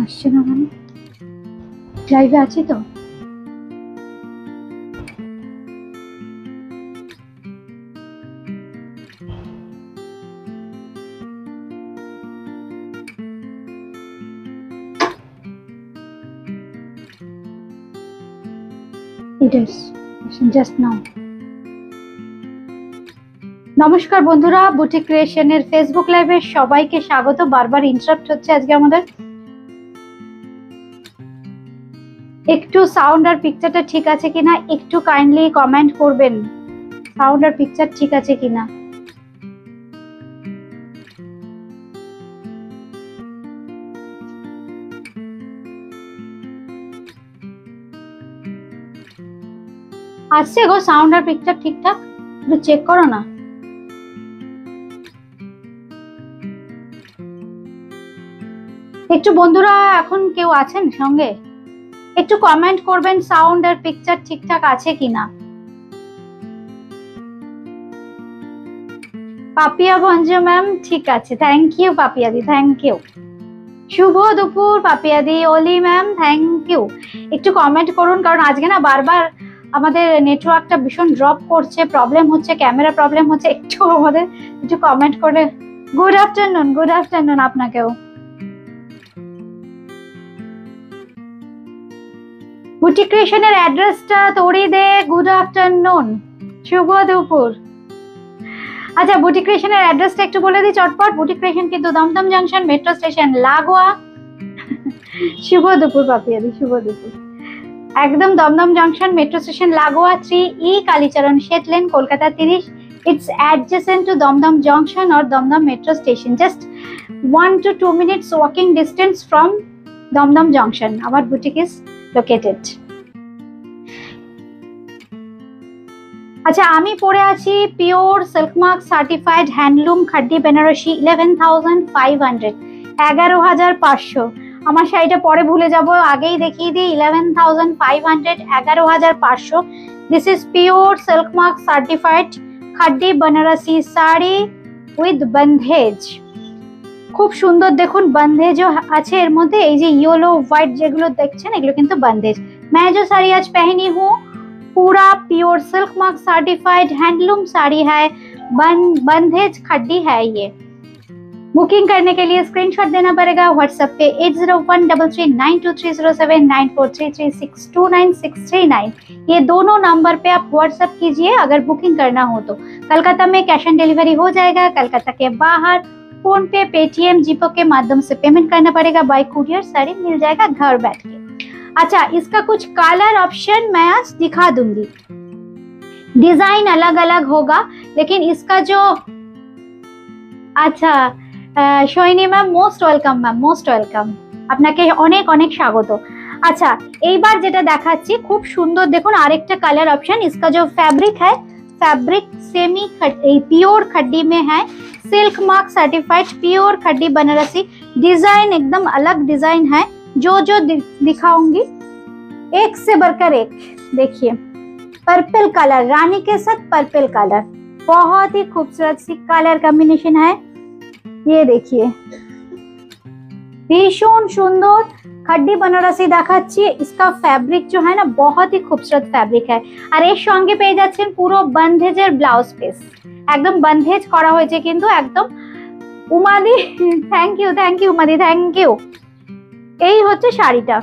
আসছে না কেন? লাইভে আছি তো। It is just now. নমস্কার বন্ধুরা, বুটিক ক্রিয়েশনের ফেসবুক লাইভে সবাইকে স্বাগত। বারবার ইন্টারাপ্ট হচ্ছে আজকে আমাদের। একটু সাউন্ড আর পিকচারটা ঠিক আছে কিনা একটু কাইন্ডলি কমেন্ট করবেন। সাউন্ড আর পিকচার ঠিক আছে কিনা। আসছে গো সাউন্ড আর পিকচার ঠিকঠাক? একটু চেক করো না। একটু বন্ধুরা এখন কেউ আছেন সঙ্গে? একটু কমেন্ট করবেন সাউন্ড আর পিকচার ঠিকঠাক আছে কিনা। পাপিয়া ভঞ্জু ম্যাম ঠিক আছে, thank you Papiya di, thank you. শুভ দুপুর Papiya di, Oli ma'am thank you. একটু কমেন্ট করুন, কারণ আজকে না বারবার আমাদের নেটওয়ার্কটা ভীষণ ড্রপ করছে, প্রবলেম হচ্ছে, ক্যামেরা প্রবলেম হচ্ছে। একটু আমাদের একটু কমেন্ট করে। গুড আফটারনুন, গুড আফটারনুন আপনাকেও। বুটিক ক্রিয়েশনের অ্যাড্রেসটা তোড়ি দে। গুড আফটারনুন, শুভ দুপুর। আচ্ছা, বুটিক ক্রিয়েশনের অ্যাড্রেসটা একটু বলে দিই চটপট। বুটিক ক্রিয়েশন কিন্তু দমদম জংশন মেট্রো স্টেশন লাগোয়া। শুভ দুপুর পাপিয়াদি, শুভ দুপুর। একদম দমদম জংশন মেট্রো স্টেশন লাগোয়া, 3E Kalicharan Seth lane, Kolkata 30। It's adjacent to Dum Junction or Dum Metro Station. Just 1 to 2 minutes walking distance from Dum Junction. Our boutique is located. আচ্ছা, আমি পরে আছি pure silk mark certified handloom khaddi Banarasi 11,500, 11,500। আমার শাড়িটা পরে ভুলে যাব, আগেই দেখিয়ে দিই। 11,500, 11,500। This is pure silk mark certified khaddi Banarasi sari with bandhej. খুব সুন্দর, দেখুন বন্ধেজও আছে এর মধ্যে। এই যে ইয়েলো হোয়াইট যেগুলো দেখছেন এগুলো কিন্তু বন্ধেজ। मैं जो साड़ी आज पहनी हूँ पूरा pure silk mark certified handloom sari है, बंधेज खड्डी है ये। बुकिंग करने के लिए स्क्रीनशॉट देना पड़ेगा व्हाट्सएप पे 801392307943362969। ये दोनों नंबर पे आप व्हाट्सएप कीजिए अगर बुकिंग करना हो तो। कलकत्ता में कैश ऑन डिलीवरी हो जाएगा, कलकत्ता के बाहर फोन पे, पेटीएम, जीपे के माध्यम से पेमेंट करना पड़ेगा। बाय कुरियर साड़ी मिल जाएगा घर बैठ के। अच्छा, इसका कुछ कलर ऑप्शन मैं आज दिखा दूंगी। डिजाइन अलग अलग होगा, लेकिन इसका जो अच्छा Saini ma'am most welcome, ma'am most welcome, আপনাকে অনেক অনেক স্বাগত। আচ্ছা, এইবার যেটা দেখাচ্ছি খুব সুন্দর, দেখুন আরেকটা কালার ऑप्शन। इसका जो फैब्रिक है, फैब्रिक सेमी प्योर खड्डी में है, silk mark certified pure khaddi Banarasi. Design एकदम अलग डिजाइन है, जो दिखाऊंगी एक से बढ़कर एक। देखिए पर्पल कलर, रानी के साथ पर्पल कलर, बहुत ही खूबसूरत सी कलर कॉम्बिनेशन है। ये देखिए भीषण सुंदर खड्डी बनारसी দেখাচ্ছি। इसका फैब्रिक जो है ना बहुत ही खूबसूरत फैब्रिक है। আর এর সঙ্গে পেয়ে যাচ্ছেন পুরো বন্ধেজের ব্লাউজ পিস, একদম বন্ধেজ করা হয়েছে কিন্তু একদম। উমাদি থ্যাংক ইউ, থ্যাংক ইউ উমাদি, থ্যাংক ইউ। এই হচ্ছে শাড়িটা,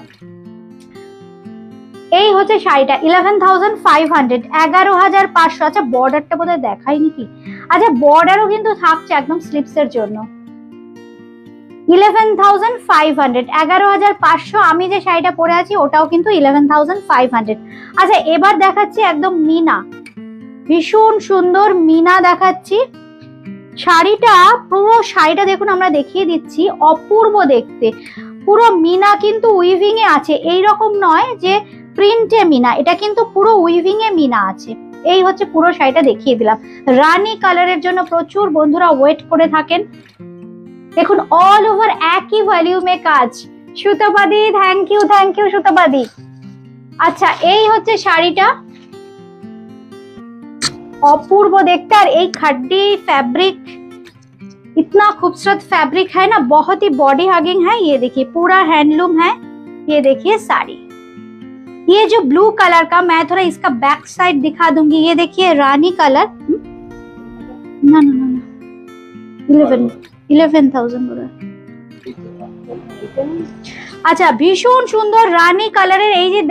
এই হচ্ছে শাড়িটা 11,500, 11,500। আচ্ছা, বর্ডারটা বোধহয় দেখাইনি কি? আচ্ছা, বর্ডারও কিন্তু থাকছে একদম স্লিপস এর জন্য। 11,500, 11,500। আমি যে শাড়িটা পরে আছি ওটাও কিন্তু 11,500। আচ্ছা, এবার দেখাচ্ছি একদম মিনা, ভীষণ সুন্দর মিনা দেখাচ্ছি। শাড়িটা পুরো শাড়িটা দেখুন, আমরা দেখিয়ে দিচ্ছি, অপূর্ব দেখতে। পুরো মিনা কিন্তু উইভিং এ আছে, এই রকম নয় যে প্রিন্টে মিনা, এটা কিন্তু পুরো উইভিং এ মিনা আছে। এই হচ্ছে পুরো শাড়িটা, দেখিয়ে দিলাম। রানী কালারের জন্য প্রচুর বন্ধুরা ওয়েট করে থাকেন। দেখুন অল ওভার একই ভলিউমে কাজ। সুতপাদি থ্যাংক ইউ, থ্যাংক ইউ সুতপাদি। আচ্ছা, এই হচ্ছে শাড়িটা, অপূর্ব দেখতে। আর এই খাড্ডি ফ্যাব্রিক इतना खूबसूरत फैब्रिक है ना, बहुत ही बॉडी हगिंग है। ये देखिए पूरा हैंडलूम है। ये देखिए साड़ी, ये जो ब्लू कलर का, मैं थोड़ा इसका बैक साइड दिखा दूंगी। ये देखिए रानी कलर, ना ना ना ना 11,000 আচ্ছা, ভীষণ সুন্দর রানী কালারের। এই যে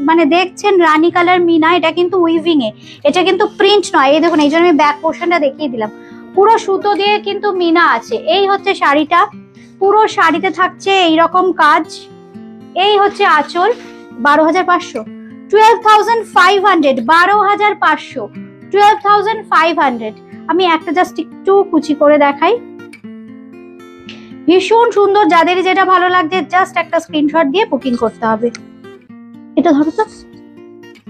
মানে দেখছেন রানী কালার মিনা, এটা কিন্তু উইভিং এ, এটা কিন্তু প্রিন্ট নয়। এই দেখুন, এই জন্য আমি ব্যাক পোর্শনটা দেখিয়ে দিলাম, পুরো সুতো দিয়ে কিন্তু মিনা আছে। এই হচ্ছে শাড়িটা, পুরো শাড়িতে থাকছে এইরকম কাজ। এই হচ্ছে আঁচল, 12,500, 12,500, 12,500, 12,500। আমি একটা জাস্ট একটু কুচি করে দেখাই, ভীষণ সুন্দর। যাদের যেটা ভালো লাগছে জাস্ট একটা স্ক্রিনশট দিয়ে বুকিং করতে হবে। এটা ধরো তো,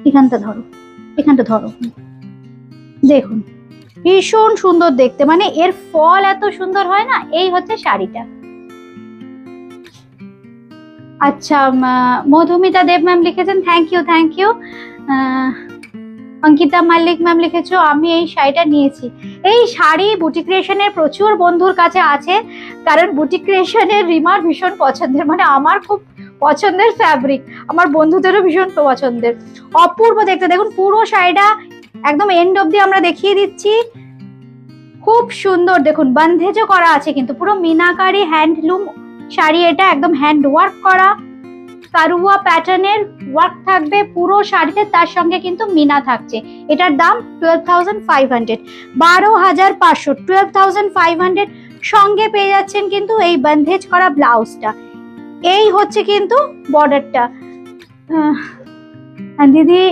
এখানটা ধরো, এখানটা ধরো, দেখুন ভীষণ সুন্দর দেখতে, মানে এর ফল এত সুন্দর হয় না। এই হচ্ছে শাড়িটা। আচ্ছা, মধুমিতা দেব ম্যাম লিখেছেন, thank you thank you. Ankita Mallik ma'am লিখেছো, আমি এই শাড়িটা নিয়েছি। এই শাড়ি বুটিক ক্রিয়েশনের প্রচুর বন্ধুর কাছে আছে, কারণ বুটিক ক্রিয়েশনের রিমার ভীষণ পছন্দের, মানে আমার খুব পছন্দের ফ্যাব্রিক, আমার বন্ধুদেরও ভীষণ পছন্দের। অপূর্ব দেখতে, দেখুন পুরো শাড়িটা একদম এন্ড অব্দি আমরা দেখিয়ে দিচ্ছি। খুব সুন্দর দেখুন, বন্ধেজও করা আছে কিন্তু, পুরো মিনাকারি হ্যান্ডলুম শাড়ি। এটা একদম হ্যান্ড ওয়ার্ক করা, কারুয়া প্যাটার্নের ওয়ার্ক থাকবে পুরো শাড়িতে, তার সঙ্গে কিন্তু মিনা থাকছে। এটার দাম 12,500, 12,500, 12,500। সঙ্গে পেয়ে যাচ্ছেন কিন্তু এই বন্ধেজ করা ব্লাউজটা। এই হচ্ছে কিন্তু বর্ডারটা। দিদি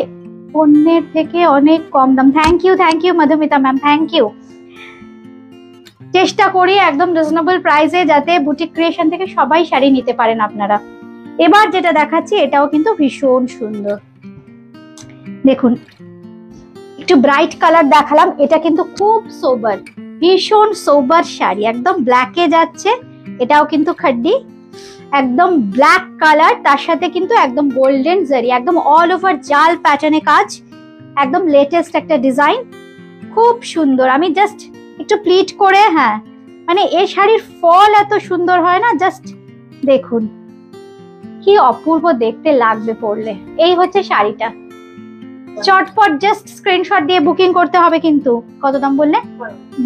অন্যের থেকে অনেক কম দাম, thank you Madhumita ma'am, thank you. চেষ্টা করি একদম রিজনেবল প্রাইসে, যাতে বুটিক ক্রিয়েশন থেকে সবাই শাড়ি নিতে পারেন আপনারা। এবার যেটা দেখাচ্ছি এটাও কিন্তু ভীষণ সুন্দর, দেখুন একটু ব্রাইট কালার দেখালাম, এটা কিন্তু খুব সোবার, ভীষণ সোবার শাড়ি, একদম ব্ল্যাকে যাচ্ছে। এটাও কিন্তু খাড্ডি, একদম ব্ল্যাক কালার, তার সাথে কিন্তু একদম গোল্ডেন জারি, একদম অল ওভার জাল প্যাটার্নে কাজ, একদম লেটেস্ট একটা ডিজাইন, খুব সুন্দর। আমি জাস্ট একটু প্লিট করে, হ্যাঁ মানে এই শাড়ির ফল এত সুন্দর হয় না, জাস্ট দেখুন কি অপূর্ব দেখতে লাগবে পরলে। এই হচ্ছে শাড়িটা, চটপট জাস্ট স্ক্রিনশট দিয়ে বুকিং করতে হবে কিন্তু। কত দাম বললে?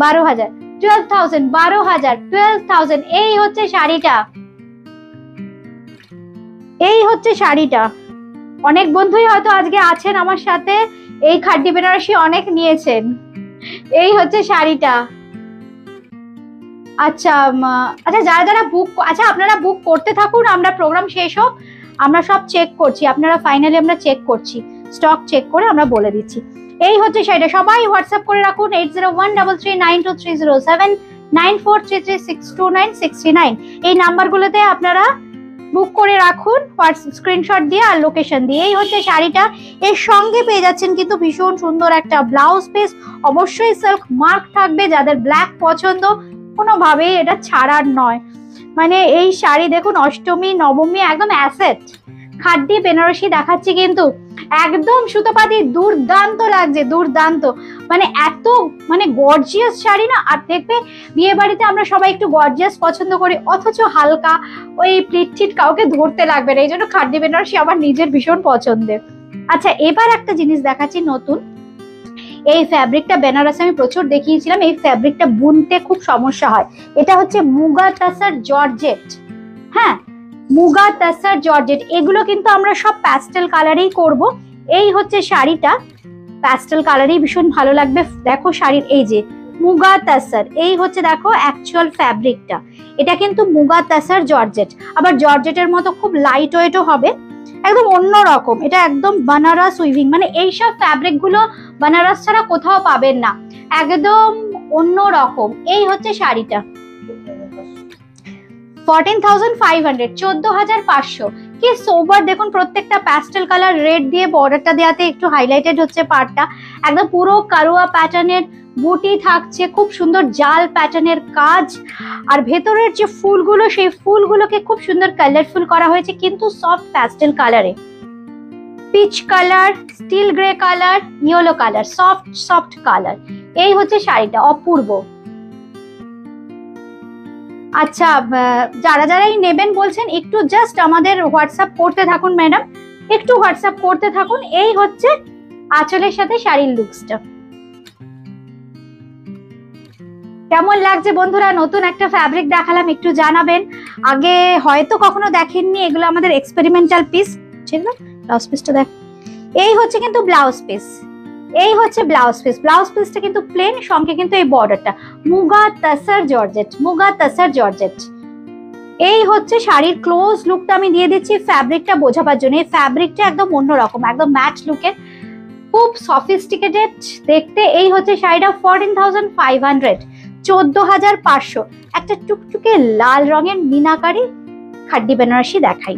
12,000, 12,000, 12,000, 12,000। এই হচ্ছে শাড়িটা, এই হচ্ছে শাড়িটা। অনেক বন্ধুই হয়তো আজকে আছেন আমার সাথে, এই খাড্ডি বেনারসি অনেক নিয়েছেন। এই হচ্ছে শাড়িটা। আচ্ছা আচ্ছা, যারা যারা বুক, আচ্ছা আপনারা বুক করতে থাকুন, আমরা প্রোগ্রাম শেষ হোক, আমরা সব চেক করছি, আপনারা ফাইনালি আমরা চেক করছি, স্টক চেক করে আমরা বলে দিচ্ছি। এই হচ্ছে শাড়িটা, সবাই হোয়াটসঅ্যাপ করে রাখুন 8013392307, 9433629639। এই নাম্বারগুলোতে আপনারা বুক করে রাখুন স্ক্রিনশট দিয়ে আর লোকেশন দিয়ে। এই হচ্ছে শাড়িটা, এর সঙ্গে পেয়ে যাচ্ছেন কিন্তু ভীষণ সুন্দর একটা ব্লাউজ পিস, অবশ্যই সিল্ক মার্ক থাকবে। যাদের ব্ল্যাক পছন্দ কোনোভাবেই এটা ছাড়ার নয়, মানে এই শাড়ি দেখুন অষ্টমী নবমী একদম অ্যাসেট। খাড্ডি বেনারসি দেখাচ্ছি কিন্তু একদম সুতোপাতি, দুর্দান্ত লাগছে, দুর্দান্ত, মানে এত মানে গর্জিয়াস শাড়ি না। আর দেখবে বিয়ে বাড়িতে আমরা সবাই একটু গর্জিয়াস পছন্দ করি, অথচ হালকা ওই প্লিট টিট কাউকে ধরতে লাগবে না, এই জন্য খাড্ডি বেনারসি আমার নিজের ভীষণ পছন্দের। আচ্ছা এবার একটা জিনিস দেখাচ্ছি নতুন, এই ফ্যাব্রিকটা বেনারসে আমি প্রচুর দেখিয়েছিলাম, এই ফ্যাব্রিকটা বুনতে খুব সমস্যা হয়। এটা হচ্ছে মুগা তাসার জর্জেট, হ্যাঁ মুগা তাসার জর্জেট, এগুলো কিন্তু আমরা সব প্যাস্টেল কালারেই করব। এই হচ্ছে শাড়িটা, প্যাস্টেল কালারই ভীষণ ভালো লাগবে। দেখো শাড়ির এই যে মুগা তাসার, এই হচ্ছে দেখো অ্যাকচুয়াল ফ্যাব্রিকটা, এটা কিন্তু মুগা তাসার জর্জেট, আবার জর্জেটের মতো খুব লাইট ওয়েটও হবে, একদম অন্য রকম। এটা একদম বানারস উইভিং, মানে এইসব ফ্যাব্রিক গুলো বানারস ছাড়া কোথাও পাবেন না, একদম অন্য রকম। এই হচ্ছে শাড়িটা 14,500, 14,500। কি সোবার দেখুন, প্রত্যেকটা প্যাস্টেল কালার রেড দিয়ে বর্ডারটা দেওয়াতে একটু হাইলাইটেড হচ্ছে পাড়টা, একদম পুরো কারুয়া প্যাটার্নের বুটি থাকছে, খুব সুন্দর জাল প্যাটার্নের কাজ। আর ভেতরের যে ফুলগুলো, সেই ফুলগুলোকে খুব সুন্দর কালারফুল করা হয়েছে, কিন্তু সফট প্যাস্টেল কালারে, peach colour, still grey colour, yellow colour, soft soft colour. এই হচ্ছে শাড়িটা, অপূর্ব। আচ্ছা, যারা যারাই নেবেন বলছেন একটু জাস্ট আমাদের হোয়াটসঅ্যাপ করতে থাকুন ম্যাডাম, একটু হোয়াটসঅ্যাপ করতে থাকুন। এই হচ্ছে আঁচলের সাথে শাড়ির লুকসটা। কেমন লাগছে বন্ধুরা? নতুন একটা ফ্যাব্রিক দেখালাম, একটু জানাবেন। আগে হয়তো কখনো দেখেননি, এগুলো আমাদের এক্সপেরিমেন্টাল পিস ছিল। ব্লাউজ পিসটা দেখ, এই হচ্ছে কিন্তু ব্লাউজ পিস, এই হচ্ছে ব্লাউজ পিস। ব্লাউজ পিসটা কিন্তু প্লেন, সঙ্গে কিন্তু এই বর্ডারটা মুগা তাসার জর্জেট, মুগা তাসার জর্জেট। এই হচ্ছে শাড়ির ক্লোজ লুকটা আমি দিয়ে দিচ্ছি ফ্যাব্রিকটা বোঝাবার জন্য। এই ফ্যাব্রিকটা একদম অন্যরকম, একদম ম্যাট লুকের, খুব সফিস্টিকেটেড দেখতে। এই হচ্ছে শাড়িটা 14,500, 14,500। একটা টুকটুকে লাল রঙের মিনাকারি খাড্ডি বেনারসি দেখাই।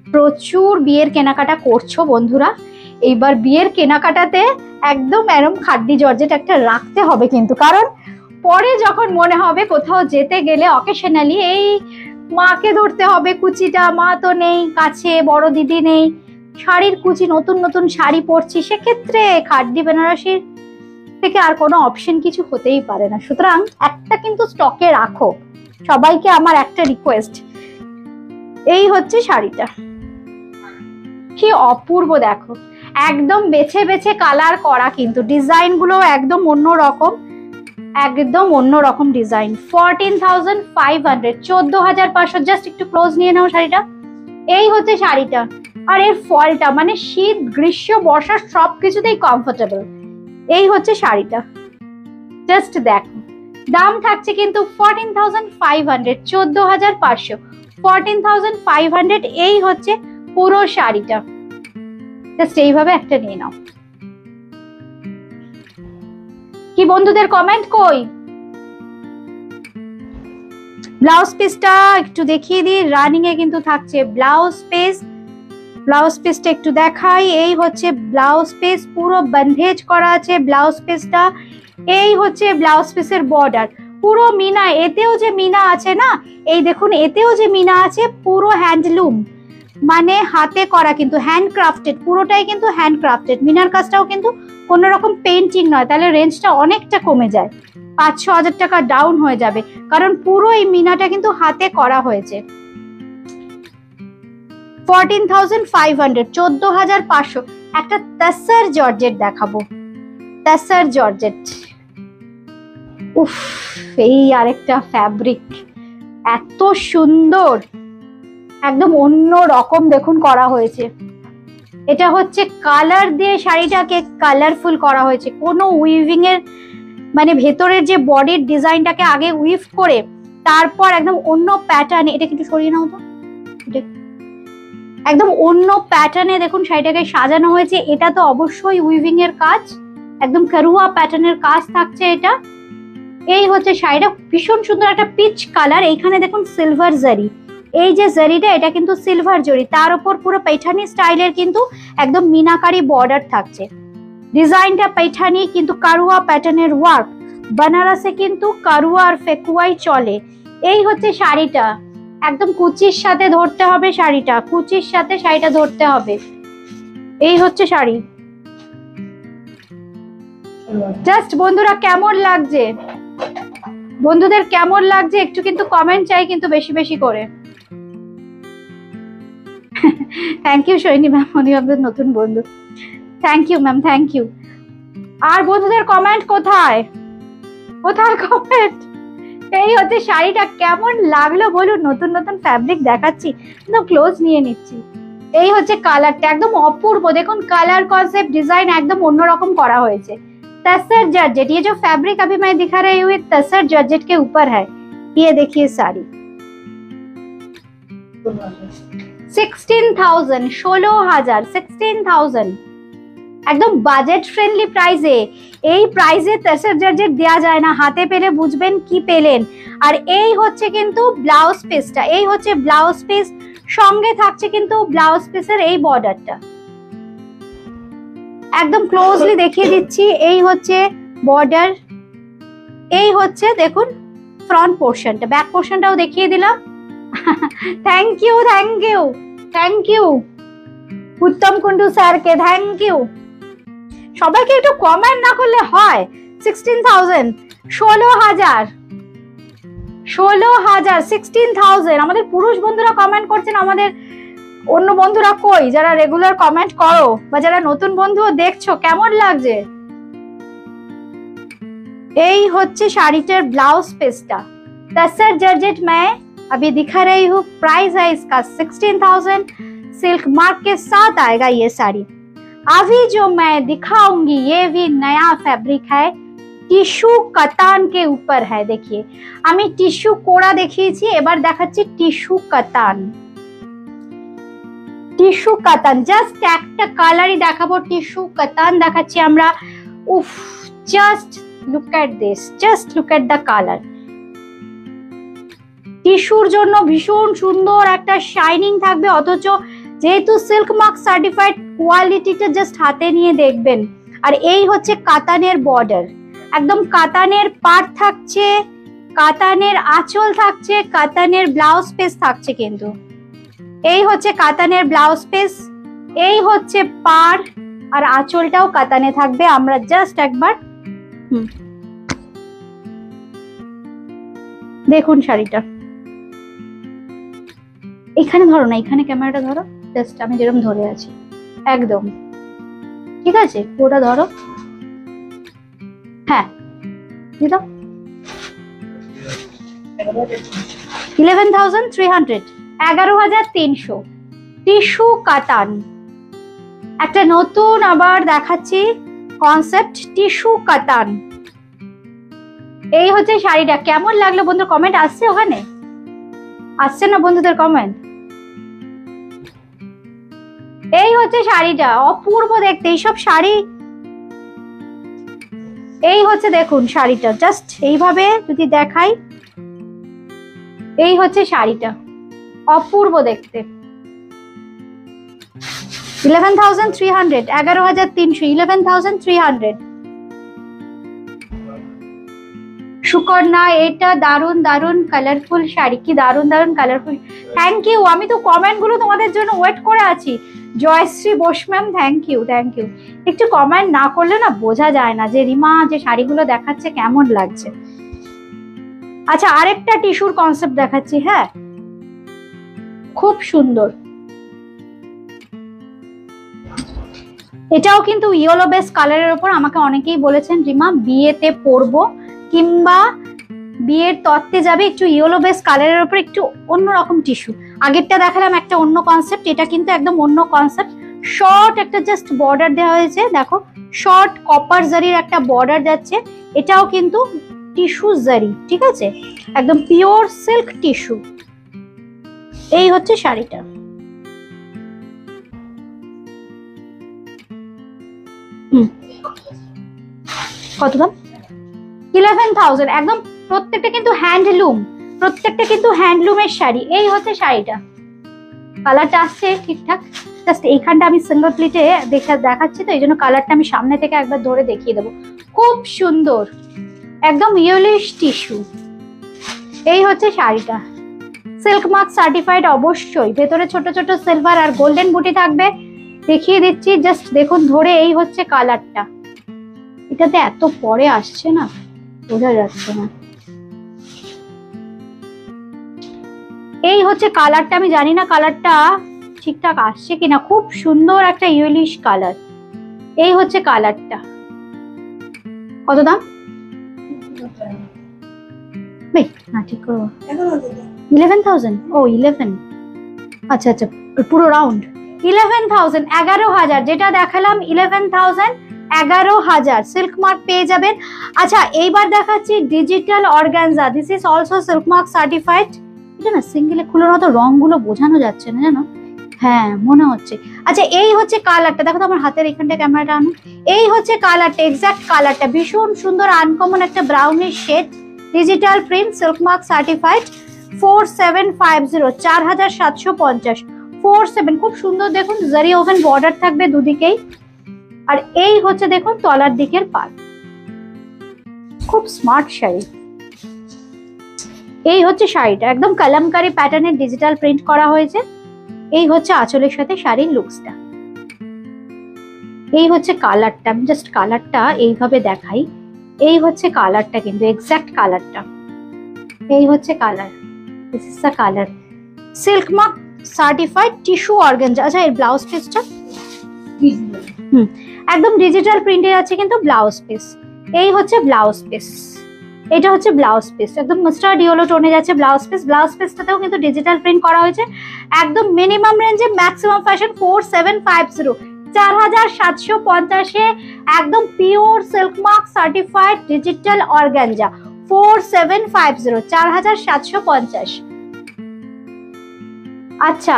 প্রচুর বিয়ের কেনাকাটা করছো বন্ধুরা, এইবার বিয়ের কেনাকাটাতে একদম এরম খাড্ডি জর্জেট একটা রাখতে হবে কিন্তু, কারণ পরে যখন মনে হবে কোথাও যেতে গেলে অকেশনালি এই মাকে ধরতে হবে কুচিটা, মা তো নেই কাছে, বড় দিদি নেই, শাড়ির কুচি, নতুন নতুন শাড়ি পরছি, সেক্ষেত্রে খাড্ডি বেনারসির থেকে আর কোনো অপশন কিছু হতেই পারে না। সুতরাং একটা কিন্তু স্টকে রাখো, সবাইকে আমার একটা রিকোয়েস্ট। এই হচ্ছে শাড়িটা, কি অপূর্ব দেখো, একদম বেছে বেছে কালার করা, কিন্তু ডিজাইন গুলো একদম অন্যরকম, একদম অন্যরকম ডিজাইন। 14,500, 14,500। জাস্ট একটু ক্লোজ নিয়ে নাও শাড়িটা। এই হচ্ছে শাড়িটা, আর এর ফলটা মানে শীত গ্রীষ্ম বর্ষা সবকিছুতেই কমফোর্টেবল। এই হচ্ছে শাড়িটা, জাস্ট দেখো। দাম থাকছে কিন্তু 14,500, 14,500, 14,500। এই হচ্ছে পুরো শাড়িটা, জাস্ট এইভাবে একটা নিয়ে নাও। কি বন্ধুদের কমেন্ট কই? ব্লাউজ পিসটা একটু দেখিয়ে দিই, রানিং এ কিন্তু থাকছে ব্লাউজ পিস। ব্লাউজ পিসটা একটু দেখাই। এই হচ্ছে ব্লাউজ পিস, পুরো বন্ধেজ করা আছে ব্লাউজ পিসটা। এই হচ্ছে ব্লাউজ পিসের বর্ডার, পুরো মিনা, এতেও যে মিনা আছে না, এই দেখুন এতেও যে মিনা আছে, পুরো হ্যান্ডলুম মানে হাতে করা, কিন্তু হ্যান্ডক্রাফটেড, পুরোটাই কিন্তু হ্যান্ডক্রাফটেড। মিনার কাজটাও কিন্তু কোনো রকম পেন্টিং নয়, তাহলে রেঞ্জটা অনেকটা কমে যায়, 5-6 হাজার টাকা ডাউন হয়ে যাবে, কারণ পুরো এই মিনাটা কিন্তু হাতে করা হয়েছে। 14,500, 14,500। একটা তাসার জর্জেট দেখাবো, তাসার জর্জেট। উফ, এই আরেকটা ফ্যাব্রিক, এত সুন্দর, একদম অন্য রকম দেখুন করা হয়েছে। এটা হচ্ছে কালার দিয়ে শাড়িটাকে কালারফুল করা হয়েছে, কোনো উইভিং এর মানে ভেতরের যে বডির ডিজাইনটাকে আগে উইভ করে তারপর একদম অন্য প্যাটার্নে, এটা কিন্তু সরিয়ে নাও তো, একদম অন্য প্যাটার্নে দেখুন শাড়িটাকে সাজানো হয়েছে। এটা তো অবশ্যই উইভিং এর কাজ, একদম কারুয়া প্যাটার্নের কাজ থাকছে এটা। এই হচ্ছে শাড়িটা, ভীষণ সুন্দর একটা পিচ কালার। এইখানে দেখুন সিলভার জারি, এই যে জারিটা এটা কিন্তু সিলভার জরি, তার উপর পুরো पैठानी স্টাইলের কিন্তু একদম মিনাকারি বর্ডার থাকছে। ডিজাইনটা पैठानी কিন্তু কারুয়া প্যাটার্নের ওয়ার্ক, বানারসে কিন্তু কারুয়া আর ফেকুয়াই চলে। এই হচ্ছে শাড়িটা, একদম কুচির সাথে ধরতে হবে শাড়িটা, কুচির সাথে শাড়িটা ধরতে হবে। এই হচ্ছে শাড়ি। জাস্ট বন্ধুরা কেমন লাগছে, বন্ধুদের কেমন লাগছে একটু কিন্তু কমেন্ট চাই কিন্তু বেশি বেশি করে। থ্যাংক ইউ সৈনী ম্যাম, উনি আমাদের নতুন বন্ধু। Thank you ma'am, thank you. আর বন্ধুদের কমেন্ট কোথায়, কোথায় কমেন্ট? এই হচ্ছে শাড়িটা, কেমন লাগলো বলুন। নতুন নতুন ফ্যাব্রিক দেখাচ্ছি, একদম ক্লোজ নিয়ে নিচ্ছি। এই হচ্ছে কালারটা, একদম অপূর্ব দেখুন, কালার কনসেপ্ট ডিজাইন একদম অন্যরকম করা হয়েছে। तसर जॉर्जेट, ये जो फैब्रिक अभी मैं दिखा रही हूँ तसर जॉर्जेट के ऊपर है। ये देखिए साड़ी 16,000, 16,000, 16,000 একদম বাজেট ফ্রেন্ডলি প্রাইসে। এই প্রাইসে তসর জর্জেট দেয়া যায় না, হাতে পেলে বুঝবেন কি পেলেন। আর এই হচ্ছে কিন্তু ব্লাউজ পিসটা, এই হচ্ছে ব্লাউজ পিস, সঙ্গে থাকছে কিন্তু ব্লাউজ পিসের এই বর্ডারটা। একদম ক্লোজলি দেখিয়ে দিচ্ছি। এই হচ্ছে বর্ডার, এই হচ্ছে দেখুন ফ্রন্ট পোর্শনটা, ব্যাক পোর্শনটাও দেখিয়ে দিলাম। Thank you, thank you, thank you Uttam Kundu স্যারকে, থ্যাংক ইউ। সবাইকে একটু কমেন্ট না করলে হয়। 16,000, 16,000, 16,000, 16,000। আমাদের পুরুষ বন্ধুরা কমেন্ট করছেন, আমাদের অন্য বন্ধুরা কই যারা রেগুলার কমেন্ট করো বা যারা নতুন বন্ধুও দেখছো, কেমন লাগছে? এই হচ্ছে শাড়িটার ব্লাউজ পিসটা। तसर जॉर्जेट मैं अभी दिखा रही हूँ, प्राइस है इसका 16,000। सिल्क मार्क के साथ आएगा ये साड़ी। अभी जो मैं दिखाऊंगी ये भी नया फैब्रिक है, टिश्यू कतान के ऊपर है। देखिए আমি টিস্যু কোড়া দেখিয়েছি, এবার দেখাচ্ছি টিস্যু কাতান। টিস্যু কাতান জাস্ট একটা কালারই দেখাবো, টিস্যু কাতান দেখাচ্ছি আমরা। উফ, just look at this, just look at the colour. টিস্যুর জন্য ভীষণ সুন্দর একটা শাইনিং থাকবে, অথচ যেহেতু সিল্ক মার্ক সার্টিফাইড, কোয়ালিটিটা জাস্ট হাতে নিয়ে দেখবেন। আর এই হচ্ছে কাতানের বর্ডার, একদম কাতানের পাড় থাকছে, কাতানের আঁচল থাকছে, কাতানের ব্লাউজ পিস থাকছে। কিন্তু এই হচ্ছে কাতানের ব্লাউজ পিস, এই হচ্ছে পাড়, আর আঁচলটাও কাতানে থাকবে। আমরা জাস্ট একবার দেখুন শাড়িটা। এখানে ধরো না, এখানে ক্যামেরাটা ধরো, জাস্ট আমি যেরকম ধরে আছি একদম ঠিক আছে, ওটা ধরো। হ্যাঁ দাও, 11,300, 11,300। টিস্যু কাতান, একটা নতুন আবার দেখাচ্ছি কনসেপ্ট, টিস্যু কাতান। এই হচ্ছে শাড়িটা। কেমন লাগলো বন্ধু? কমেন্ট আসছে ওখানে? আসছে না বন্ধুদের কমেন্ট? এই হচ্ছে শাড়িটা, অপূর্ব দেখতে এইসব শাড়ি। এই হচ্ছে দেখুন শাড়িটা, জাস্ট এইভাবে যদি দেখাই, এই হচ্ছে শাড়িটা, অপূর্ব দেখতে। 11,300, 11,300, 11,300। সুকন্যা, এটা দারুন দারুন কালারফুল শাড়ি, কি দারুন দারুন কালারফুল। থ্যাংক ইউ, আমি তো কমেন্ট গুলো তোমাদের জন্য ওয়েট করে আছি। Joyshree Bose ma'am, thank you, thank you. একটু কমেন্ট না করলে না বোঝা যায় না যে রিমা যে শাড়িগুলো দেখাচ্ছে কেমন লাগছে। আচ্ছা, আরেকটা টিস্যুর কনসেপ্ট দেখাচ্ছি। হ্যাঁ, খুব সুন্দর। এটাও কিন্তু ইয়েলো বেস কালারের উপর। আমাকে অনেকেই বলেছেন রিমা বিয়েতে পরবো কিংবা বিয়ের তত্ত্বে যাবে, একটু ইয়েলো বেস কালারের উপর একটু অন্যরকম টিস্যু। আগেরটা দেখালাম একটা অন্য কনসেপ্ট, এটা কিন্তু একদম অন্য কনসেপ্ট। শর্ট একটা জাস্ট বর্ডার দেওয়া হয়েছে, দেখো শর্ট কপার জারির একটা বর্ডার যাচ্ছে। এটাও কিন্তু টিস্যু জারি, ঠিক আছে, একদম পিওর সিল্ক টিস্যু। এই হচ্ছে শাড়িটা। কত দাম? 11,000। একদম প্রত্যেকটা কিন্তু হ্যান্ডলুম, প্রত্যেকটা কিন্তু হ্যান্ডলুমের শাড়ি। এই হচ্ছে শাড়িটা, কালারটা আসছে ঠিকঠাক। জাস্ট এইখানটা আমি সিঙ্গল প্লিটে দেখাচ্ছি, তো এই জন্য কালারটা আমি সামনে থেকে একবার ধরে দেখিয়ে দেবো। খুব সুন্দর, একদম ইয়েলিশ টিস্যু। এই হচ্ছে শাড়িটা, সিল্ক মার্ক সার্টিফাইড অবশ্যই। ভেতরে ছোট ছোট সিলভার আর গোল্ডেন বুটি থাকবে, দেখিয়ে দিচ্ছি জাস্ট দেখুন ধরে। এই হচ্ছে কালারটা, এটাতে এত পরে আসছে না, বোঝা যাচ্ছে না। এই হচ্ছে কালারটা, আমি জানি না কালারটা ঠিকঠাক আসছে কিনা। খুব সুন্দর একটা ইয়েলিশ কালার। এই হচ্ছে কালারটা। কত দাম? না ঠিক করবো, 11,000। ও 11, আচ্ছা আচ্ছা, পুরো রাউন্ড 11,000, 11,000। যেটা দেখালাম 11,000, 11,000 সিল্ক মার্ক পেয়ে যাবেন। আচ্ছা, এইবার দেখাচ্ছি digital organza. This is also silk mark certified. এটা না সিঙ্গেলে খুলে না, তো রংগুলো বোঝানো যাচ্ছে না জানো। হ্যাঁ মনে হচ্ছে। আচ্ছা, এই হচ্ছে কালারটা, দেখো তো আমার হাতের এখানটা ক্যামেরাটা আনো। এই হচ্ছে কালারটা, এক্সাক্ট কালারটা ভীষণ সুন্দর, আনকমন একটা brownish shade. Digital print, silk mark certified. 4750, 4,750, 47। খুব সুন্দর দেখুন, জারি ওভেন বর্ডার থাকবে দুদিকেই। আর এই হচ্ছে দেখুন তলার দিকের পাল, খুব স্মার্ট শাড়ি। এই হচ্ছে শাড়িটা, একদম কালামকারী প্যাটার্নের ডিজিটাল প্রিন্ট করা হয়েছে। এই হচ্ছে আঁচলের সাথে শাড়ির লুকসটা। এই হচ্ছে কালারটা, আমি জাস্ট কালারটা এইভাবে দেখাই। এই হচ্ছে কালারটা, কিন্তু এক্সাক্ট কালারটা। এই হচ্ছে colour, this is the colour. Silk mark certified tissue organza. আচ্ছা এর ব্লাউজ পিসটা একদম ডিজিটাল প্রিন্টের আছে কিন্তু ব্লাউজ পিস। এই হচ্ছে ব্লাউজ পিস, এটা হচ্ছে ব্লাউজ পিস, একদম মাস্টার্ড ইয়েলো টোনে যাচ্ছে ব্লাউজ পিস। ব্লাউজ পিসটাতেও কিন্তু ডিজিটাল প্রিন্ট করা হয়েছে। একদম মিনিমাম রেঞ্জে ম্যাক্সিমাম ফ্যাশন 4750, 4750 একদম pure silk mark certified digital organza 4750, 4750। আচ্ছা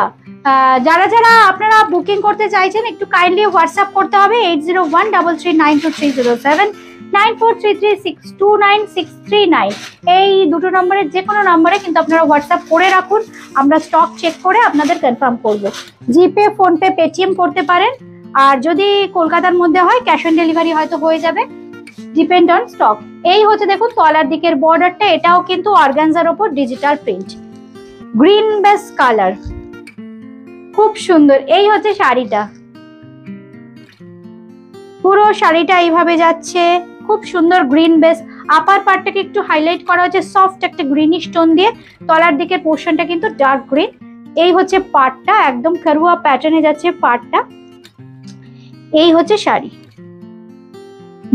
যারা যারা আপনারা বুকিং করতে চাইছেন একটু কাইন্ডলি হোয়াটসঅ্যাপ করতে হবে 8013392307, 9433629639। এই দুটো নম্বরের যে কোনো নম্বরে কিন্তু আপনারা হোয়াটসঅ্যাপ করে রাখুন, আমরা স্টক চেক করে আপনাদের কনফার্ম করব। জিপে, ফোনপে, পেটিএম করতে পারেন, আর যদি কলকাতার মধ্যে হয় ক্যাশ অন ডেলিভারি হয়তো হয়ে যাবে, ডিপেন্ড অন স্টক। এই হচ্ছে দেখুন তলার দিকের বর্ডারটা, এটাও কিন্তু অর্গানজার ওপর digital print, green base colour, খুব সুন্দর। এই হচ্ছে শাড়িটা, পুরো শাড়িটা এইভাবে যাচ্ছে, খুব সুন্দর গ্রিন বেস। আপার পার্টটাকে একটু হাইলাইট করা হচ্ছে সফট একটা গ্রিনিশ টোন দিয়ে, তলার দিকের পোর্শনটা কিন্তু ডার্ক গ্রিন। এই হচ্ছে পার্টটা, একদম কারুয়া প্যাটার্নে যাচ্ছে পার্টটা। এই হচ্ছে শাড়ি,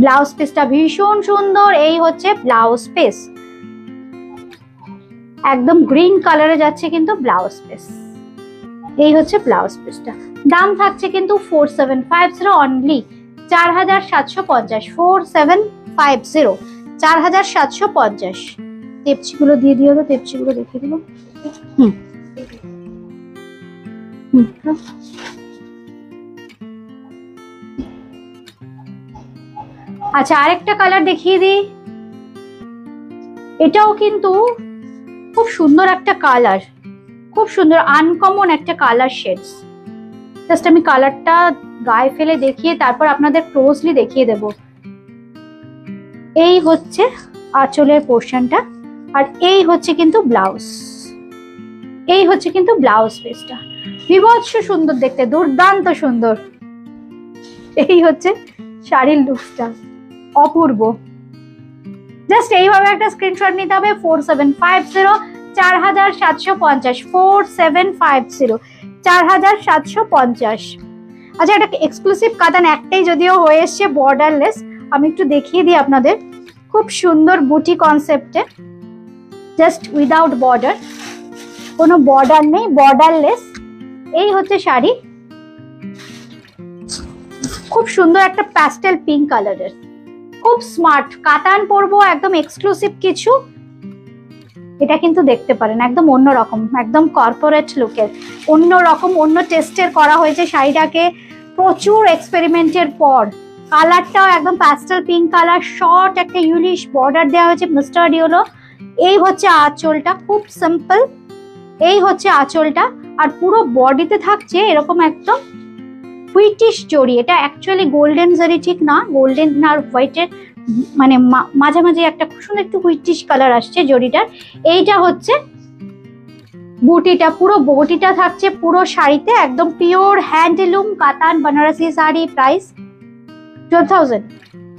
ব্লাউজ পিসটা ভীষণ সুন্দর। এই হচ্ছে ব্লাউজ পিস, একদম গ্রিন কালারে যাচ্ছে কিন্তু ব্লাউজ পিস। এই হচ্ছে ব্লাউজ পিসটা, দাম থাকছে কিন্তু 4750 অনলি, 4750, 4750, 4750। তেপচিগুলো দিয়ে দিও তো, তেপচিগুলো দেখিয়ে দিল। আচ্ছা আরেকটা কালার দেখিয়ে দিই, এটাও কিন্তু খুব সুন্দর একটা কালার, খুব সুন্দর আনকমন একটা কালার শেডস। জাস্ট আমি কালারটা গায়ে ফেলে দেখিয়ে তারপর আপনাদের ক্লোজলি দেখিয়ে দেব। এই হচ্ছে আঁচলের পোর্শনটা, আর এই হচ্ছে কিন্তু ব্লাউজ, এই হচ্ছে কিন্তু ব্লাউজ পিসটা, বিভৎস সুন্দর দেখতে, দুর্দান্ত সুন্দর। এই হচ্ছে শাড়ির লুকসটা, অপূর্ব। জাস্ট এইভাবে একটা স্ক্রিনশট নিতে হবে 4750, 4750, 4750, 4750। আচ্ছা এটা এক্সক্লুসিভ কাতান একটাই যদিও হয়ে এসছে বর্ডারলেস, আমি একটু দেখিয়ে দিই আপনাদের। খুব সুন্দর বুটি কনসেপ্টে, জাস্ট উইদাউট বর্ডার, কোনো বর্ডার নেই, বর্ডারলেস। এই হচ্ছে শাড়ি, খুব সুন্দর একটা প্যাস্টেল পিঙ্ক কালারের, খুব স্মার্ট কাতান পরবো, একদম এক্সক্লুসিভ কিছু। এটা কিন্তু দেখতে পারেন একদম অন্যরকম, একদম কর্পোরেট লুকের, অন্যরকম অন্য টেস্টের করা হয়েছে শাড়িটাকে, প্রচুর এক্সপেরিমেন্টের পর। কালারটাও একদম প্যাস্টেল পিঙ্ক কালার, শর্ট একটা ইউলিশ বর্ডার দেওয়া হয়েছে মাস্টার্ড ইয়েলো। এই হচ্ছে আঁচলটা, খুব সিম্পল। এই হচ্ছে আঁচলটা, আর পুরো বডিতে থাকছে এরকম একদম হুইটিশ জড়ি। এটা অ্যাকচুয়ালি গোল্ডেন জরি ঠিক না, গোল্ডেন আর হোয়াইটের মানে মাঝামাঝি একটা খুব সুন্দর একটু হুইটিশ কালার আসছে জড়িটার। এইটা হচ্ছে বুটিটা, পুরো বডিটা থাকছে পুরো শাড়িতে একদম pure handloom katan Banarasi sari. Price 12,000,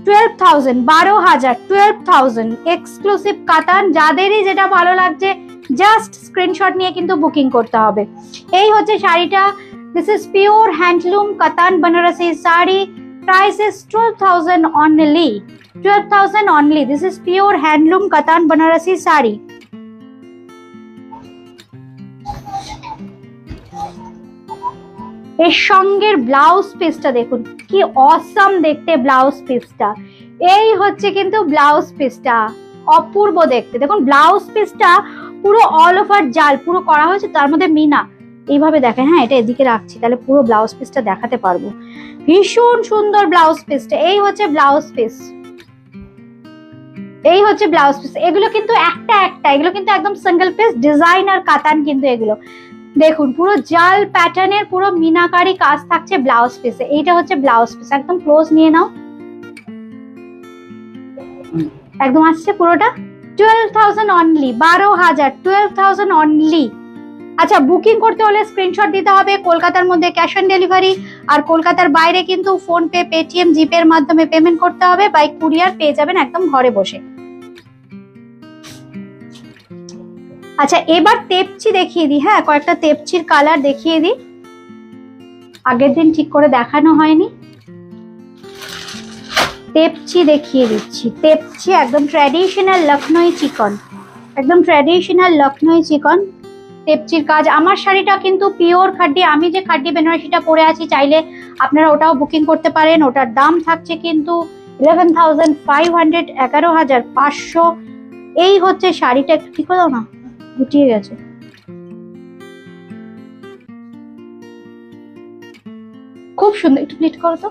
12,000, 12,000, 12,000 exclusive কাতান। যাদেরই যেটা ভালো লাগছে জাস্ট স্ক্রিনশট নিয়ে কিন্তু বুকিং করতে হবে। এই হচ্ছে শাড়িটা, this is pure handloom katan Banarasi sari. Price is 12,000 only, 12,000 only. This is pure handloom katan banarasi sari. এর সঙ্গের ব্লাউজ পিসটা দেখুন কি অসাম দেখতে ব্লাউজ পিসটা। এই হচ্ছে কিন্তু ব্লাউজ পিসটা, অপূর্ব দেখতে। দেখুন ব্লাউজ পিসটা পুরো অল ওভার জাল পুরো করা হয়েছে, তার মধ্যে মিনা এইভাবে দেখেন। হ্যাঁ এটা এদিকে রাখছি তাহলে পুরো ব্লাউজ পিসটা দেখাতে পারবো। ভীষণ সুন্দর ব্লাউজ পিসটা। এই হচ্ছে ব্লাউজ পিস, এই হচ্ছে ব্লাউজ পিস। এগুলো কিন্তু একটা একটা, এগুলো কিন্তু একদম সিঙ্গেল পিস ডিজাইনার কাতান কিন্তু এগুলো। দেখুন পুরো জাল প্যাটার্নের পুরো মিনাকারি কাজ থাকছে ব্লাউজ পিসে। এইটা হচ্ছে ব্লাউজ পিস, একদম ক্লোজ নিয়ে নাও, একদম আসছে পুরোটা। 12,000 অনলি, 12,000, 12,000 অনলি। আচ্ছা বুকিং করতে হলে স্ক্রিনশট দিতে হবে, কলকাতার মধ্যে ক্যাশ অন ডেলিভারি, আর কলকাতার বাইরে কিন্তু ফোন পে, পেটিএম, জিপে এর মাধ্যমে পেমেন্ট করতে হবে। বাই কুরিয়ার পেয়ে যাবেন একদম ঘরে বসে। আচ্ছা এবার তেপচি দেখিয়ে দিই, হ্যাঁ কয়েকটা তেপচির কালার দেখিয়ে দিই, আগের দিন ঠিক করে দেখানো হয়নি। তেপচি দেখিয়ে দিচ্ছি, তেপচি একদম ট্র্যাডিশনাল লখনৌ চিকন, একদম ট্র্যাডিশনাল লখনৌ চিকন তেপচির কাজ। আমার শাড়িটা কিন্তু পিওর খাড্ডি, আমি যে খাড্ডি বেনারসিটা পরে আছি চাইলে আপনারা ওটাও বুকিং করতে পারেন। ওটার দাম থাকছে কিন্তু 11,500, 11,500। এই হচ্ছে শাড়িটা, একটু ঠিক দাও না, গুটিয়ে গেছে। খুব সুন্দর, একটু প্লিট করো তো,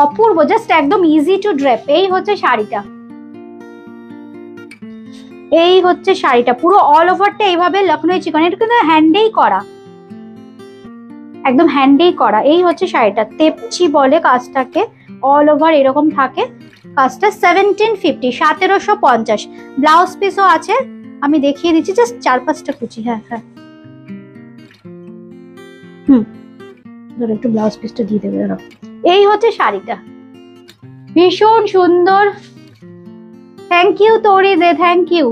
অপূর্ব, জাস্ট একদম ইজি টু ড্রেপ। এই হচ্ছে শাড়িটা, এই হচ্ছে শাড়িটা পুরো অল ওভারটা এইভাবে লখনৌ চিকন, এটা কিন্তু হ্যান্ডেই করা, একদম হ্যান্ডেই করা। এই হচ্ছে শাড়িটা, তেপচি বলে কাজটাকে, অল ওভার এরকম থাকে কাজটা। 1750, 1750। ব্লাউজ পিসও আছে, আমি দেখিয়ে দিচ্ছি, জাস্ট 4-5টা কুচি। হ্যাঁ হ্যাঁ, ধরো একটু ব্লাউজ পিসটা দিয়ে দেবে। ধরো এই হচ্ছে শাড়িটা, ভীষণ সুন্দর। থ্যাংক ইউ তরি দে, থ্যাংক ইউ।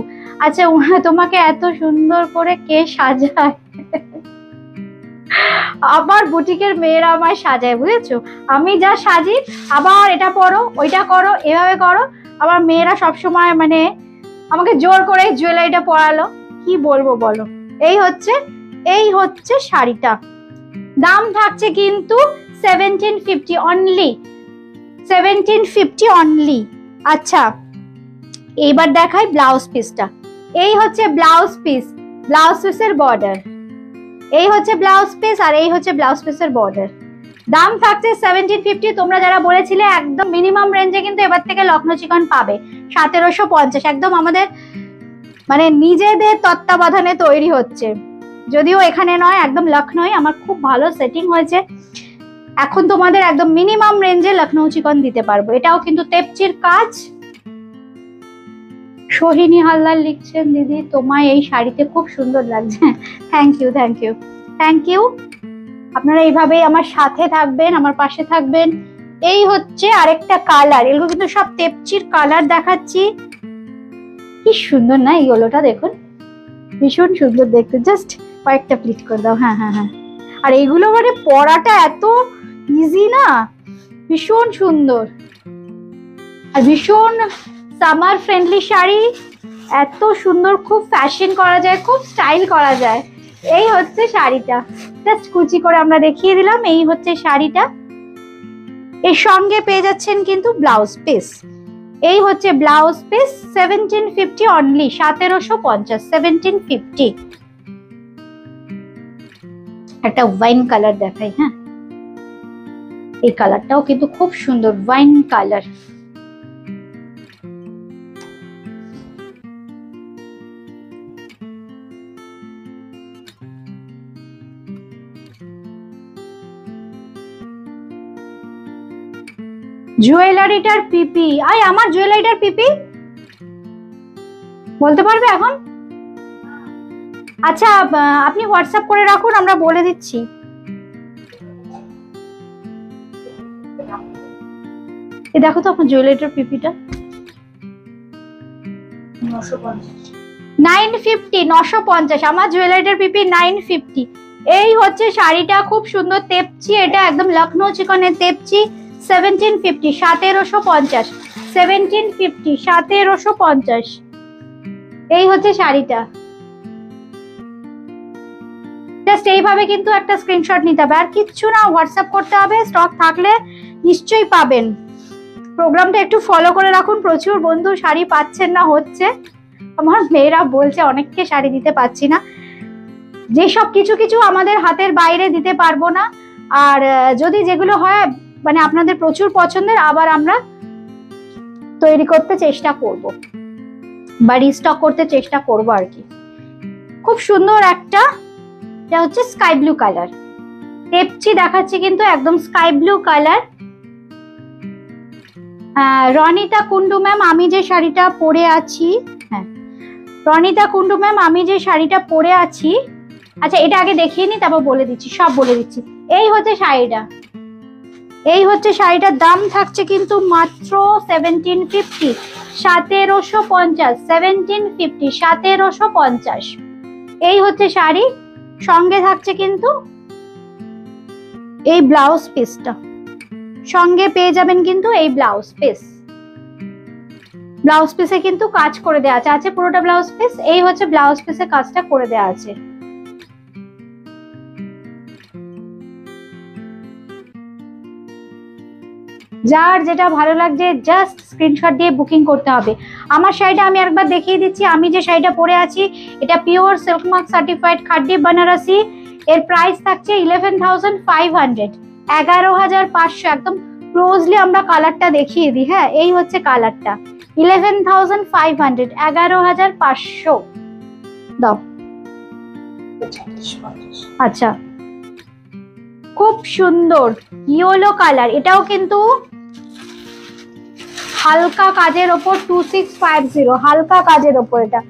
আচ্ছা তোমাকে এত সুন্দর করে কে সাজায়? আবার বুটিকের মেয়েরা আমায় সাজায়, বুঝেছো? আমি যা সাজি, আবার এটা পরো, ওইটা করো, এভাবে করো। আমার মেয়েরা সবসময় মানে আমাকে জোর করে জুয়েলারিটা পরালো, কি বলবো বলো। এই হচ্ছে শাড়িটা, দাম থাকছে কিন্তু 1750 অনলি, 1750 অনলি। আচ্ছা এবার দেখাই ব্লাউজ পিসটা। এই হচ্ছে ব্লাউজ পিস, ব্লাউজ পিসের বর্ডার, এই হচ্ছে ব্লাউজ পিস, আর এই হচ্ছে ব্লাউজ পিসের বর্ডার। দাম থাকছে 1750। তোমরা যারা বলেছিলে একদম মিনিমাম রেঞ্জে কিন্তু এবার থেকে লখনৌ চিকন পাবে 1750। একদম আমাদের মানে নিজেদের তত্ত্বাবধানে তৈরি হচ্ছে, যদিও এখানে নয়, একদম লখনৌ। আমার খুব ভালো সেটিং হয়েছে, এখন তোমাদের একদম মিনিমাম রেঞ্জে লখনৌ চিকন দিতে পারবো। এটাও কিন্তু তেপচির কাজ। সোহিনী হালদার লিখছেন, দিদি তোমায় এই শাড়িতে খুব সুন্দর লাগছে। Thank you, thank you, thank you. আপনারা এইভাবেই আমার সাথে থাকবেন, আমার পাশে থাকবেন। এই হচ্ছে আরেকটা কালার, এগুলো কিন্তু সব তেপচির কালার দেখাচ্ছি। কি সুন্দর না, এই ইয়েলোটা দেখুন, ভীষণ সুন্দর দেখতে। জাস্ট কয়েকটা প্লিট করে দাও। হ্যাঁ হ্যাঁ হ্যাঁ। আর এইগুলো মানে পরাটা এত ইজি না, ভীষণ সুন্দর আর ভীষণ সামার ফ্রেন্ডলি শাড়ি। এত সুন্দর, খুব ফ্যাশন করা যায়, খুব স্টাইল করা যায়। এই হচ্ছে শাড়িটা, জাস্ট কুচি করে আমরা দেখিয়ে দিলাম। এই হচ্ছে শাড়িটা, এর সঙ্গে পেয়ে যাচ্ছেন কিন্তু ব্লাউজ পিস। এই হচ্ছে ব্লাউজ পিস, 1750 অনলি, 1750, 1750। একটা ওয়াইন কালার দেখাই। হ্যাঁ এই কালারটাও কিন্তু খুব সুন্দর, ওয়াইন কালার। জুয়েলারিটার পিপি, আই আমার জুয়েলারিটার পিপি বলতে পারবে এখন? আচ্ছা আপনি হোয়াটসঅ্যাপ করে রাখুন, আমরা বলে দিচ্ছি। এই দেখো তো আপনার জুয়েলারিটার পিপিটা 950, 950। আমার জুয়েলারিটার পিপি 950। এই হচ্ছে শাড়িটা, খুব সুন্দর তেপচি, এটা একদম লখনৌ চিকনের তেপচি। 1750, 1750, 1750, 1750। এই হচ্ছে শাড়িটা, জাস্ট এইভাবে কিন্তু একটা স্ক্রিনশট নিতে হবে, আর কিচ্ছু না, হোয়াটসঅ্যাপ করতে হবে। স্টক থাকলে নিশ্চয়ই পাবেন। প্রোগ্রামটা একটু ফলো করে রাখুন, প্রচুর বন্ধু শাড়ি পাচ্ছেন না, হচ্ছে আমার মেয়েরা বলছে অনেককে শাড়ি দিতে পারছি না। যেসব কিছু কিছু আমাদের হাতের বাইরে দিতে পারবো না, আর যদি যেগুলো হয় মানে আপনাদের প্রচুর পছন্দের, আবার আমরা তৈরি করতে চেষ্টা করব বা রিস্টক করতে চেষ্টা করব আর কি। খুব সুন্দর একটা, এটা হচ্ছে স্কাই ব্লু কালার, তেপচি দেখাচ্ছি কিন্তু একদম sky blue colour. Ronita Kundu ma'am, আমি যে শাড়িটা পরে আছি, হ্যাঁ রনিতা কুন্ডু ম্যাম আমি যে শাড়িটা পরে আছি, আচ্ছা এটা আগে দেখিয়ে নি, তারপর বলে দিচ্ছি, সব বলে দিচ্ছি। এই হচ্ছে শাড়িটা, এই হচ্ছে শাড়িটার দাম থাকছে কিন্তু মাত্র 1750, 1750, 1750, 1750। এই হচ্ছে শাড়ি, সঙ্গে থাকছে কিন্তু এই ব্লাউজ পিসটা, সঙ্গে পেয়ে যাবেন কিন্তু এই ব্লাউজ পিস। ব্লাউজ পিসে কিন্তু কাজ করে দেওয়া আছে, পুরোটা ব্লাউজ পিস। এই হচ্ছে ব্লাউজ পিসে কাজটা করে দেওয়া আছে। যার যেটা ভালো লাগছে জাস্ট স্ক্রিনশট দিয়ে বুকিং করতে হবে। আমার শাড়িটা আমি একবার দেখিয়ে দিচ্ছি। আমি যে শাড়িটা পরে আছি এটা pure silk mark certified khaddi Banarasi. এর প্রাইস থাকছে 11,500, 11,500। একদম ক্লোজলি আমরা কালারটা দেখিয়ে দিই। হ্যাঁ, এই হচ্ছে কালারটা, 11,500, 11,500 দাও। আচ্ছা, খুব সুন্দর ইয়েলো কালার। এটাও কিন্তু হালকা কাজের ওপর, 2650, হালকা কাজের ওপর। এটা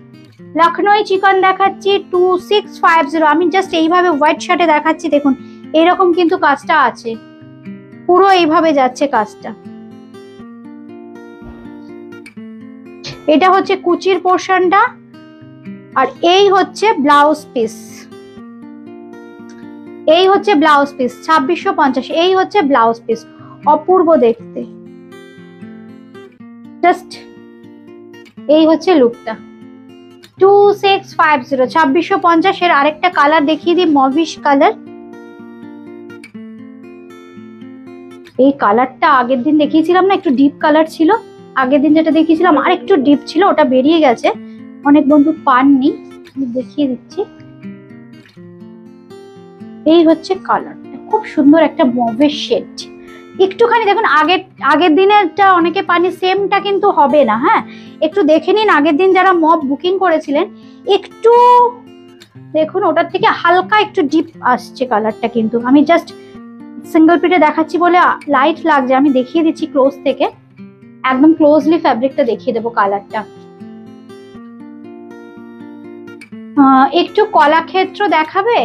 লখনৌ চিকন দেখাচ্ছি, 2650। আমি জাস্ট এইভাবে হোয়াইট শার্টে দেখাচ্ছি, দেখুন এরকম কিন্তু কাজটা আছে, পুরো এইভাবে যাচ্ছে কাজটা। এটা হচ্ছে কুচির পোর্শনটা, আর এই হচ্ছে ব্লাউজ পিস। এই হচ্ছে ব্লাউজ পিস 2650। এই হচ্ছে ব্লাউজ পিস, অপূর্ব দেখতে। জাস্ট এই হচ্ছে লুকটা, 2650, 2650। এর আরেকটা কালার দেখিয়ে দিই, মভিশ কালার। এই কালারটা আগের দিন দেখিয়েছিলাম না, একটু ডিপ কালার ছিল। আগের দিন যেটা দেখিয়েছিলাম আর একটু ডিপ ছিল, ওটা বেরিয়ে গেছে, অনেক বন্ধু পাননি, আমি দেখিয়ে দিচ্ছি। এই হচ্ছে কালারটা, খুব সুন্দর একটা মভের শেড। একটুখানি দেখুন, আগের দিনেরটা অনেকে পানি, সেমটা কিন্তু হবে না। হ্যাঁ, একটু দেখে নিন আগের দিন যারা মভ বুকিং করেছিলেন, একটু দেখুন ওটার থেকে হালকা একটু ডিপ আসছে কালারটা। কিন্তু আমি জাস্ট সিঙ্গেল পিটে দেখাচ্ছি বলে লাইট লাগছে, আমি দেখিয়ে দিচ্ছি ক্লোজ থেকে, একদম ক্লোজলি ফ্যাব্রিকটা দেখিয়ে দেবো কালারটা। একটু কলাক্ষেত্র দেখাবে?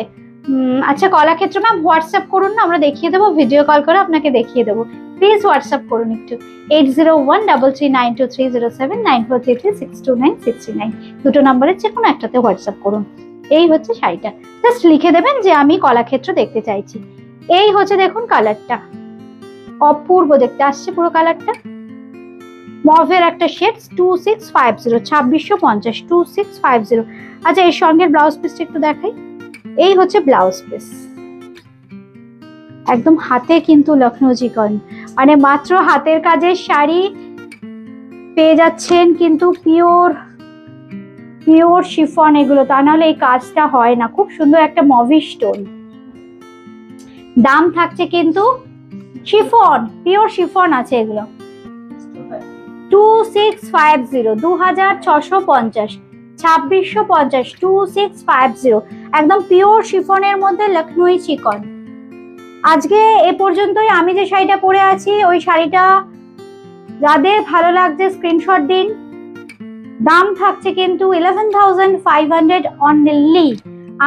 আচ্ছা, কলাক্ষেত্র ম্যাম হোয়াটসঅ্যাপ করুন না, আমরা দেখিয়ে দেবো, ভিডিও কল করে আপনাকে দেখিয়ে দেবো। প্লিজ হোয়াটসঅ্যাপ করুন একটু, 8013392307, 9433629639, দুটো নাম্বারের যে কোনো একটাতে হোয়াটসঅ্যাপ করুন। এই হচ্ছে শাড়িটা, জাস্ট লিখে দেবেন যে আমি কলাক্ষেত্র দেখতে চাইছি। এই হচ্ছে দেখুন কালারটা, অপূর্ব দেখতে আসছে পুরো কালারটা। মভের একটা শেড, 2650, 2650, 2650। আচ্ছা, এর সঙ্গে ব্লাউজ পিসটা একটু দেখাই। এই হচ্ছে ব্লাউজ পিস, একদম হাতে কিন্তু লখনৌ চিকন, মানে মাত্র হাতের কাজের শাড়ি পেয়ে যাচ্ছেন কিন্তু পিওর শিফন এগুলো, তা নাহলে এই কাজটা হয় না। খুব সুন্দর একটা মভিশ টোন। দাম থাকছে কিন্তু শিফন, পিওর শিফন আছে এগুলো, 2650, 2650, 2650, 2650, একদম পিওর শিফনের মধ্যে লখনৌ চিকন। আজকে এ পর্যন্তই। আমি যে শাড়িটা পরে আছি ওই শাড়িটা যাদের ভালো লাগছে স্ক্রিনশট দিন। দাম থাকছে কিন্তু 11,500 অনলি।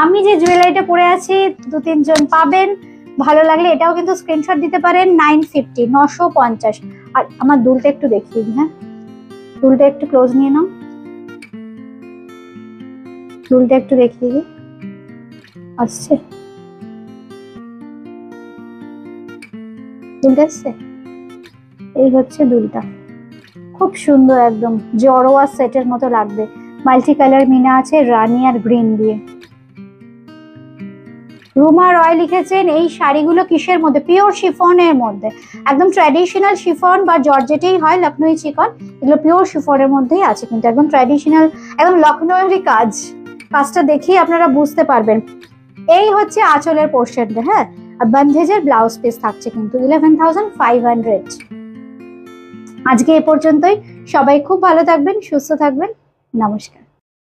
আমি যে জুয়েলারিটা পরে আছি 2-3 জন পাবেন, ভালো লাগলে এটাও কিন্তু স্ক্রিনশট দিতে পারেন, 950, 950। আর আমার দুলটা একটু দেখিয়ে দিই। হ্যাঁ, দুলটা একটু ক্লোজ নিয়ে নাও, দুলটা একটু দেখিয়ে দিই, আসছে দুলটা, আসছে। এই হচ্ছে দুলটা, খুব সুন্দর, একদম জড়োয়া সেটের মতো লাগবে। মাল্টি কালার মিনা আছে রানী আর গ্রিন দিয়ে। রুমা রয় লিখেছেন এই শাড়িগুলো কিসের মধ্যে? পিওর শিফনের মধ্যে, একদম ট্র্যাডিশনাল শিফন বা জর্জেটেই হয় লখনৌ চিকন, এগুলো পিওর শিফনের মধ্যেই আছে কিন্তু একদম ট্র্যাডিশনাল, একদম লখনৌয়েরই কাজ। কাজটা দেখেই আপনারা বুঝতে পারবেন। এই হচ্ছে আঁচলের পোর্শনটা। হ্যাঁ, আর বন্ধেজের ব্লাউজ পিস থাকছে কিন্তু 11,500। আজকে এ পর্যন্তই। সবাই খুব ভালো থাকবেন, সুস্থ থাকবেন, নমস্কার।